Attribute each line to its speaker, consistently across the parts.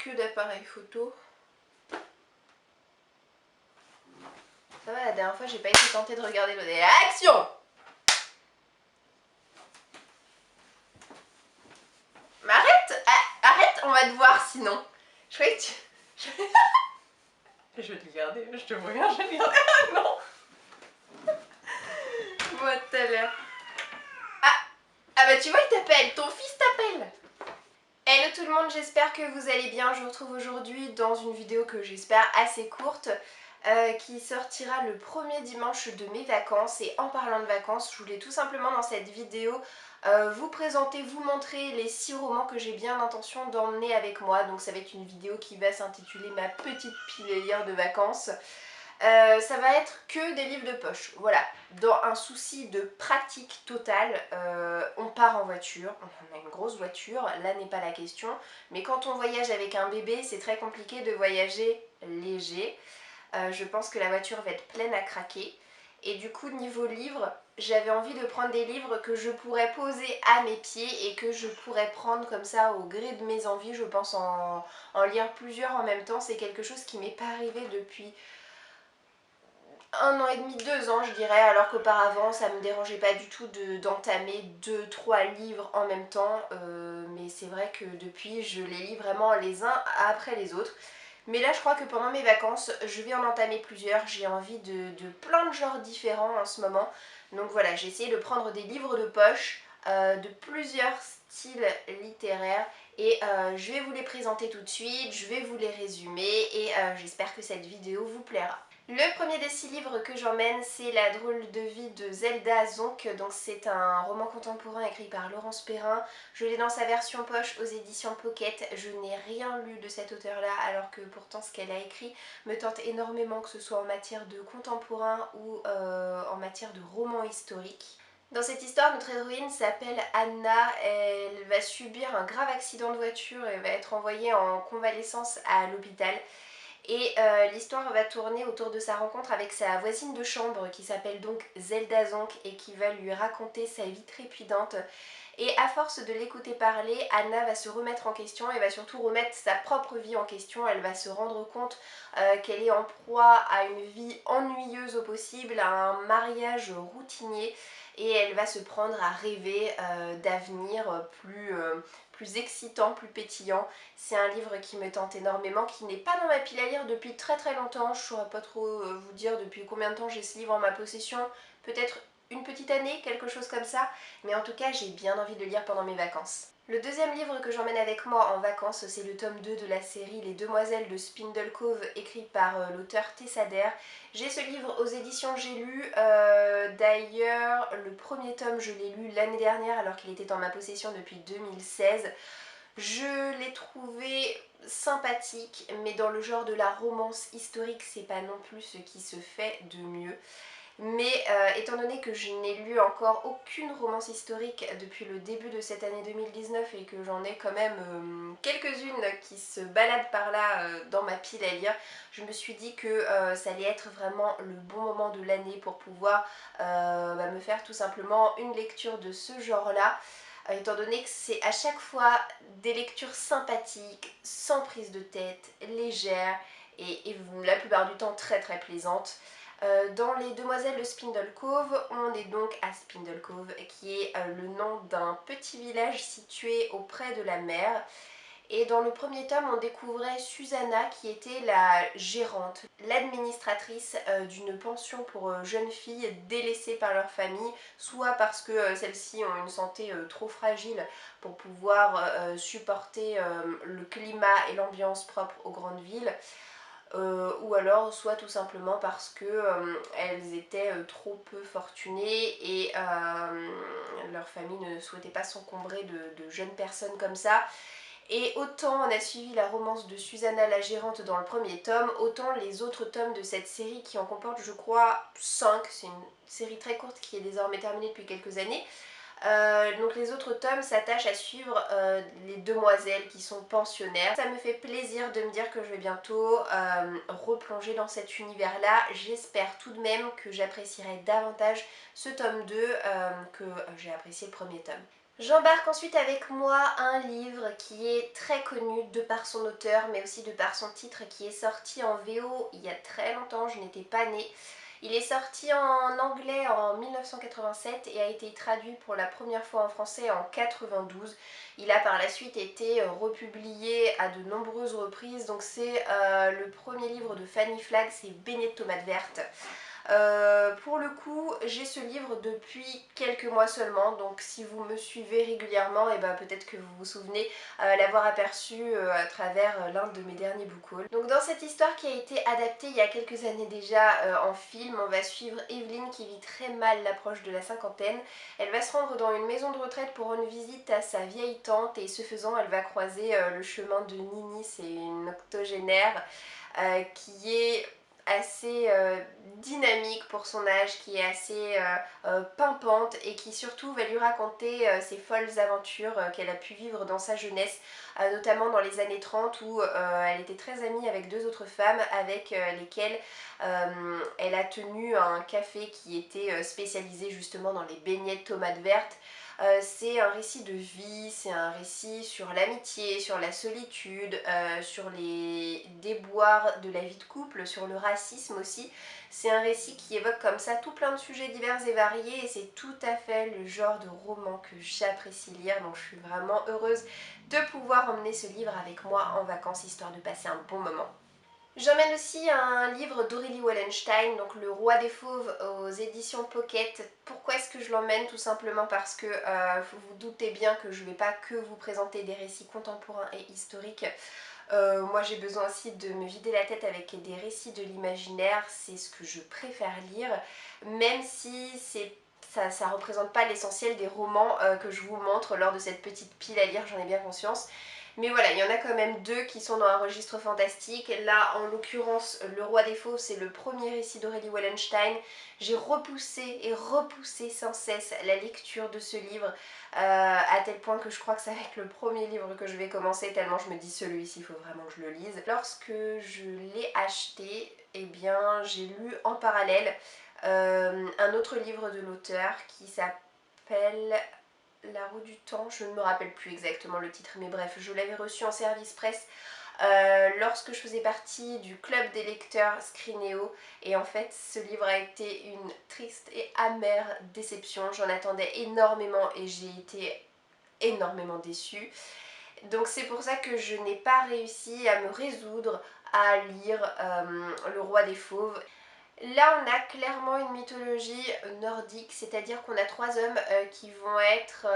Speaker 1: que d'appareils photo. Ça va, la dernière fois j'ai pas été tentée de regarder le... Action! Mais arrête! Arrête, on va te voir sinon. Je croyais que tu... Je vais te garder, je te vois bien, je vais te garder. Ah non! Bon, à tout à l'heure. Ah bah tu vois, il t'appelle, ton fils t'appelle. Hello tout le monde, j'espère que vous allez bien. Je vous retrouve aujourd'hui dans une vidéo que j'espère assez courte qui sortira le premier dimanche de mes vacances. Et en parlant de vacances, je voulais tout simplement dans cette vidéo vous présenter, vous montrer les 6 romans que j'ai bien l'intention d'emmener avec moi. Donc ça va être une vidéo qui va s'intituler ma petite pile de vacances. Ça va être que des livres de poche, voilà. Dans un souci de pratique totale, on part en voiture, on a une grosse voiture, là n'est pas la question, mais quand on voyage avec un bébé, c'est très compliqué de voyager léger. Je pense que la voiture va être pleine à craquer, et du coup niveau livres, j'avais envie de prendre des livres que je pourrais poser à mes pieds et que je pourrais prendre comme ça au gré de mes envies. Je pense en lire plusieurs en même temps, c'est quelque chose qui m'est pas arrivé depuis 1 an et demi, 2 ans je dirais, alors qu'auparavant ça me dérangeait pas du tout d'entamer 2-3 livres en même temps, mais c'est vrai que depuis je les lis vraiment les uns après les autres. Mais là je crois que pendant mes vacances je vais en entamer plusieurs, j'ai envie de plein de genres différents en ce moment. Donc voilà, j'ai essayé de prendre des livres de poche de plusieurs styles littéraires et je vais vous les présenter tout de suite, je vais vous les résumer et j'espère que cette vidéo vous plaira. Le premier des 6 livres que j'emmène, c'est La drôle de vie de Zelda Zonk. Donc c'est un roman contemporain écrit par Laurence Perrin. Je l'ai dans sa version poche aux éditions Pocket. Je n'ai rien lu de cet auteur-là, alors que pourtant ce qu'elle a écrit me tente énormément, que ce soit en matière de contemporain ou en matière de roman historique. Dans cette histoire, notre héroïne s'appelle Anna, elle va subir un grave accident de voiture et va être envoyée en convalescence à l'hôpital. Et l'histoire va tourner autour de sa rencontre avec sa voisine de chambre qui s'appelle donc Zelda Zonk et qui va lui raconter sa vie trépidante. Et à force de l'écouter parler, Anna va se remettre en question et va surtout remettre sa propre vie en question. Elle va se rendre compte qu'elle est en proie à une vie ennuyeuse au possible, à un mariage routinier, et elle va se prendre à rêver d'avenir plus excitant, plus pétillant. C'est un livre qui me tente énormément, qui n'est pas dans ma pile à lire depuis très très longtemps. Je ne saurais pas trop vous dire depuis combien de temps j'ai ce livre en ma possession. Peut-être une petite année, quelque chose comme ça. Mais en tout cas, j'ai bien envie de le lire pendant mes vacances. Le deuxième livre que j'emmène avec moi en vacances, c'est le tome 2 de la série Les Demoiselles de Spindle Cove, écrit par l'auteur Tessa Dare. J'ai ce livre aux éditions J'ai lu. D'ailleurs, le premier tome, je l'ai lu l'année dernière alors qu'il était en ma possession depuis 2016. Je l'ai trouvé sympathique, mais dans le genre de la romance historique, c'est pas non plus ce qui se fait de mieux. Mais étant donné que je n'ai lu encore aucune romance historique depuis le début de cette année 2019 et que j'en ai quand même quelques-unes qui se baladent par là dans ma pile à lire, je me suis dit que ça allait être vraiment le bon moment de l'année pour pouvoir me faire tout simplement une lecture de ce genre-là. Étant donné que c'est à chaque fois des lectures sympathiques, sans prise de tête, légères et la plupart du temps très très plaisantes. Dans Les Demoiselles de Spindle Cove, on est donc à Spindle Cove, qui est le nom d'un petit village situé auprès de la mer. Et dans le premier tome, on découvrait Susanna qui était la gérante, l'administratrice d'une pension pour jeunes filles délaissées par leur famille, soit parce que celles-ci ont une santé trop fragile pour pouvoir supporter le climat et l'ambiance propre aux grandes villes, ou alors soit tout simplement parce que elles étaient trop peu fortunées et leur famille ne souhaitait pas s'encombrer de jeunes personnes comme ça. Et autant on a suivi la romance de Susanna la gérante dans le premier tome, autant les autres tomes de cette série qui en comportent je crois 5, c'est une série très courte qui est désormais terminée depuis quelques années. Donc les autres tomes s'attachent à suivre les demoiselles qui sont pensionnaires. Ça me fait plaisir de me dire que je vais bientôt replonger dans cet univers là. J'espère tout de même que j'apprécierai davantage ce tome 2 que j'ai apprécié le premier tome. J'embarque ensuite avec moi un livre qui est très connu de par son auteur mais aussi de par son titre, qui est sorti en VO il y a très longtemps, je n'étais pas née. Il est sorti en anglais en 1987 et a été traduit pour la première fois en français en 92. Il a par la suite été republié à de nombreuses reprises, donc c'est le premier livre de Fanny Flagg, c'est Beignets de tomates vertes. Pour le coup, j'ai ce livre depuis quelques mois seulement, donc si vous me suivez régulièrement, et ben peut-être que vous vous souvenez l'avoir aperçu à travers l'un de mes derniers book hauls. Donc dans cette histoire qui a été adaptée il y a quelques années déjà en film, on va suivre Evelyn qui vit très mal l'approche de la cinquantaine. Elle va se rendre dans une maison de retraite pour rendre visite à sa vieille tante et ce faisant, elle va croiser le chemin de Nini, c'est une octogénaire qui est assez dynamique pour son âge, qui est assez pimpante et qui surtout va lui raconter ses folles aventures qu'elle a pu vivre dans sa jeunesse, notamment dans les années 30 où elle était très amie avec deux autres femmes avec lesquelles elle a tenu un café qui était spécialisé justement dans les beignets de tomates vertes. C'est un récit de vie, c'est un récit sur l'amitié, sur la solitude, sur les déboires de la vie de couple, sur le racisme aussi. C'est un récit qui évoque comme ça tout plein de sujets divers et variés et c'est tout à fait le genre de roman que j'apprécie lire, donc je suis vraiment heureuse de pouvoir emmener ce livre avec moi en vacances histoire de passer un bon moment. J'emmène aussi un livre d'Aurélie Wallenstein, donc Le Roi des Fauves aux éditions Pocket. Pourquoi est-ce que je l'emmène? Tout simplement parce que vous vous doutez bien que je ne vais pas que vous présenter des récits contemporains et historiques. Moi j'ai besoin aussi de me vider la tête avec des récits de l'imaginaire, c'est ce que je préfère lire, même si ça ne représente pas l'essentiel des romans que je vous montre lors de cette petite pile à lire, j'en ai bien conscience. Mais voilà, il y en a quand même deux qui sont dans un registre fantastique. Là, en l'occurrence, Le Roi des Fauves, c'est le premier récit d'Aurélie Wallenstein. J'ai repoussé et repoussé sans cesse la lecture de ce livre, à tel point que je crois que ça va être le premier livre que je vais commencer, tellement je me dis celui-ci, il faut vraiment que je le lise. Lorsque je l'ai acheté, eh bien, j'ai lu en parallèle un autre livre de l'auteur qui s'appelle La roue du temps, je ne me rappelle plus exactement le titre, mais bref, je l'avais reçu en service presse lorsque je faisais partie du club des lecteurs Scrineo, et en fait ce livre a été une triste et amère déception. J'en attendais énormément et j'ai été énormément déçue. Donc c'est pour ça que je n'ai pas réussi à me résoudre à lire Le Roi des Fauves. Là, on a clairement une mythologie nordique, c'est-à-dire qu'on a trois hommes qui vont être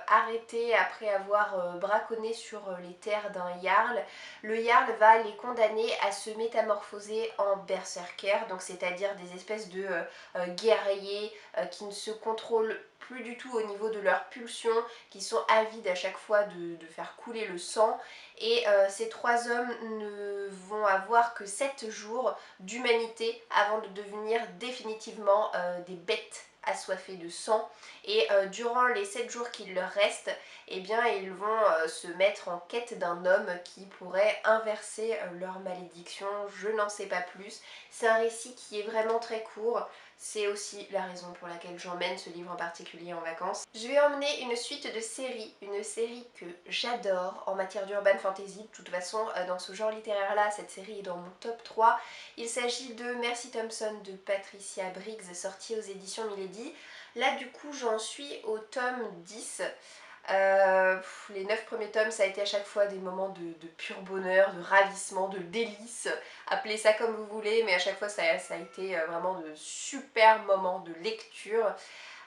Speaker 1: arrêtés après avoir braconné sur les terres d'un jarl. Le jarl va les condamner à se métamorphoser en berserkers, donc c'est-à-dire des espèces de guerriers qui ne se contrôlent plus du tout au niveau de leurs pulsions, qui sont avides à chaque fois de faire couler le sang. Et ces trois hommes ne vont avoir que 7 jours d'humanité avant de devenir définitivement des bêtes assoiffées de sang. Et durant les 7 jours qu'il leur reste, eh bien ils vont se mettre en quête d'un homme qui pourrait inverser leur malédiction. Je n'en sais pas plus. C'est un récit qui est vraiment très court. C'est aussi la raison pour laquelle j'emmène ce livre en particulier en vacances. Je vais emmener une suite de séries, une série que j'adore en matière d'urban fantasy. De toute façon, dans ce genre littéraire là, cette série est dans mon top 3. Il s'agit de Mercy Thompson de Patricia Briggs, sortie aux éditions Milady. Là du coup j'en suis au tome 10. Les 9 premiers tomes, ça a été à chaque fois des moments de pur bonheur, de ravissement, de délice, appelez ça comme vous voulez, mais à chaque fois ça a été vraiment de super moments de lecture.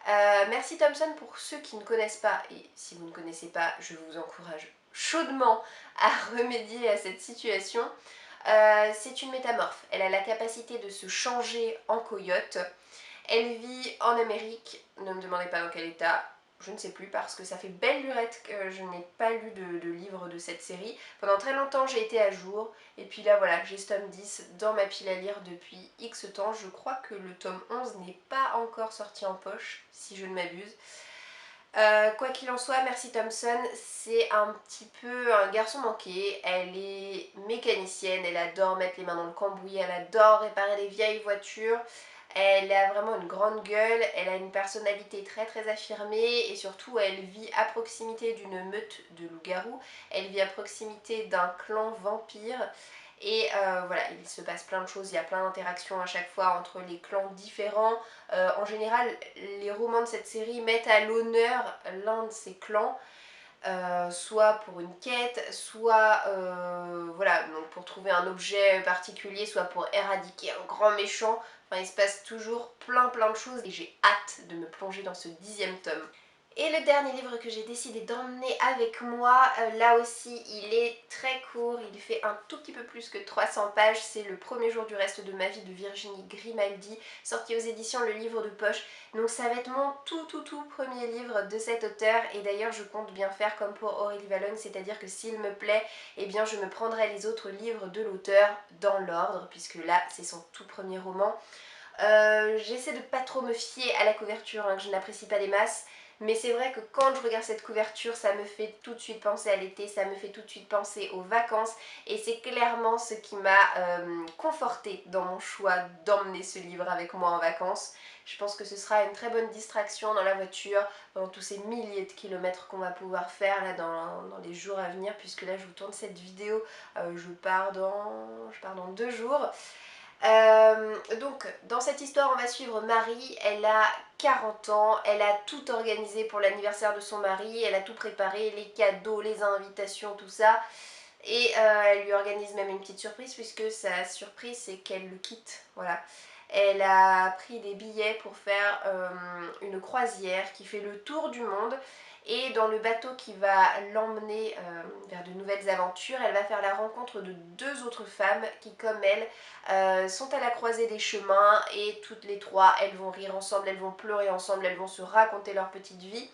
Speaker 1: Merci Thompson, pour ceux qui ne connaissent pas, et si vous ne connaissez pas, je vous encourage chaudement à remédier à cette situation. C'est une métamorphe, elle a la capacité de se changer en coyote. Elle vit en Amérique, ne me demandez pas dans quel état, je ne sais plus parce que ça fait belle lurette que je n'ai pas lu de livre de cette série. Pendant très longtemps j'ai été à jour et puis là voilà, j'ai ce tome 10 dans ma pile à lire depuis X temps. Je crois que le tome 11 n'est pas encore sorti en poche si je ne m'abuse. Quoi qu'il en soit, Mercy Thompson, c'est un petit peu un garçon manqué. Elle est mécanicienne, elle adore mettre les mains dans le cambouis, elle adore réparer les vieilles voitures. Elle a vraiment une grande gueule, elle a une personnalité très très affirmée et surtout elle vit à proximité d'une meute de loups-garous, elle vit à proximité d'un clan vampire et voilà, il se passe plein de choses, il y a plein d'interactions à chaque fois entre les clans différents. En général, les romans de cette série mettent à l'honneur l'un de ces clans, soit pour une quête, soit voilà, donc pour trouver un objet particulier, soit pour éradiquer un grand méchant. Enfin, il se passe toujours plein de choses et j'ai hâte de me plonger dans ce 10e tome. Et le dernier livre que j'ai décidé d'emmener avec moi, là aussi il est très court, il fait un tout petit peu plus que 300 pages, c'est Le premier jour du reste de ma vie de Virginie Grimaldi, sorti aux éditions Le Livre de Poche. Donc ça va être mon tout premier livre de cet auteur et d'ailleurs je compte bien faire comme pour Aurélie Valognes, c'est-à-dire que s'il me plaît, eh bien je me prendrai les autres livres de l'auteur dans l'ordre puisque là c'est son tout premier roman. J'essaie de pas trop me fier à la couverture, que je n'apprécie pas des masses, mais c'est vrai que quand je regarde cette couverture, ça me fait tout de suite penser à l'été, ça me fait tout de suite penser aux vacances, et c'est clairement ce qui m'a confortée dans mon choix d'emmener ce livre avec moi en vacances. Je pense que ce sera une très bonne distraction dans la voiture, dans tous ces milliers de kilomètres qu'on va pouvoir faire là dans les jours à venir, puisque là je vous tourne cette vidéo, je pars dans 2 jours. Donc dans cette histoire on va suivre Marie, elle a 40 ans, elle a tout organisé pour l'anniversaire de son mari, elle a tout préparé, les cadeaux, les invitations, tout ça. Et elle lui organise même une petite surprise puisque sa surprise c'est qu'elle le quitte, voilà. Elle a pris des billets pour faire une croisière qui fait le tour du monde et dans le bateau qui va l'emmener vers de nouvelles aventures, elle va faire la rencontre de 2 autres femmes qui comme elle sont à la croisée des chemins et toutes les 3 elles vont rire ensemble, elles vont pleurer ensemble, elles vont se raconter leur petite vie.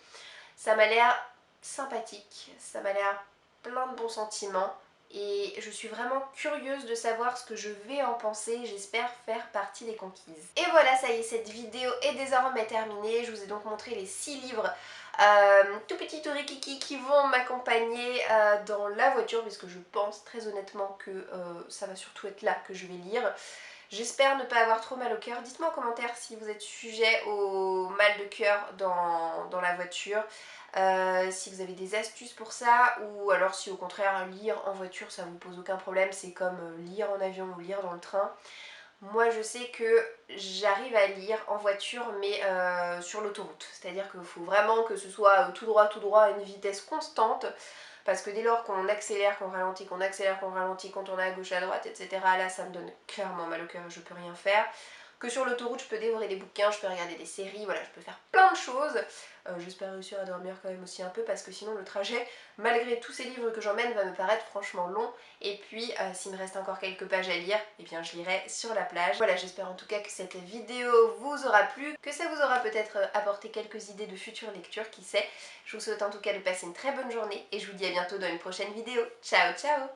Speaker 1: Ça m'a l'air sympathique, ça m'a l'air plein de bons sentiments et je suis vraiment curieuse de savoir ce que je vais en penser, j'espère faire partie des conquises. Et voilà, ça y est, cette vidéo est désormais terminée, je vous ai donc montré les 6 livres tout petits tout rikiki qui vont m'accompagner dans la voiture puisque je pense très honnêtement que ça va surtout être là que je vais lire. J'espère ne pas avoir trop mal au cœur. Dites-moi en commentaire si vous êtes sujet au mal de cœur dans la voiture, si vous avez des astuces pour ça, ou alors si au contraire lire en voiture ça vous pose aucun problème, c'est comme lire en avion ou lire dans le train. Moi je sais que j'arrive à lire en voiture mais sur l'autoroute, c'est-à-dire qu'il faut vraiment que ce soit tout droit à une vitesse constante parce que dès lors qu'on accélère, qu'on ralentit, qu'on accélère, qu'on ralentit, qu'on tourne à gauche, à droite, etc. là ça me donne clairement mal au cœur, je peux rien faire. Que sur l'autoroute je peux dévorer des bouquins, je peux regarder des séries, voilà, je peux faire plein de choses. J'espère réussir à dormir quand même aussi un peu parce que sinon le trajet, malgré tous ces livres que j'emmène, va me paraître franchement long. Et puis s'il me reste encore quelques pages à lire, eh bien je lirai sur la plage. Voilà, j'espère en tout cas que cette vidéo vous aura plu, que ça vous aura peut-être apporté quelques idées de futures lectures, qui sait. Je vous souhaite en tout cas de passer une très bonne journée et je vous dis à bientôt dans une prochaine vidéo. Ciao ciao!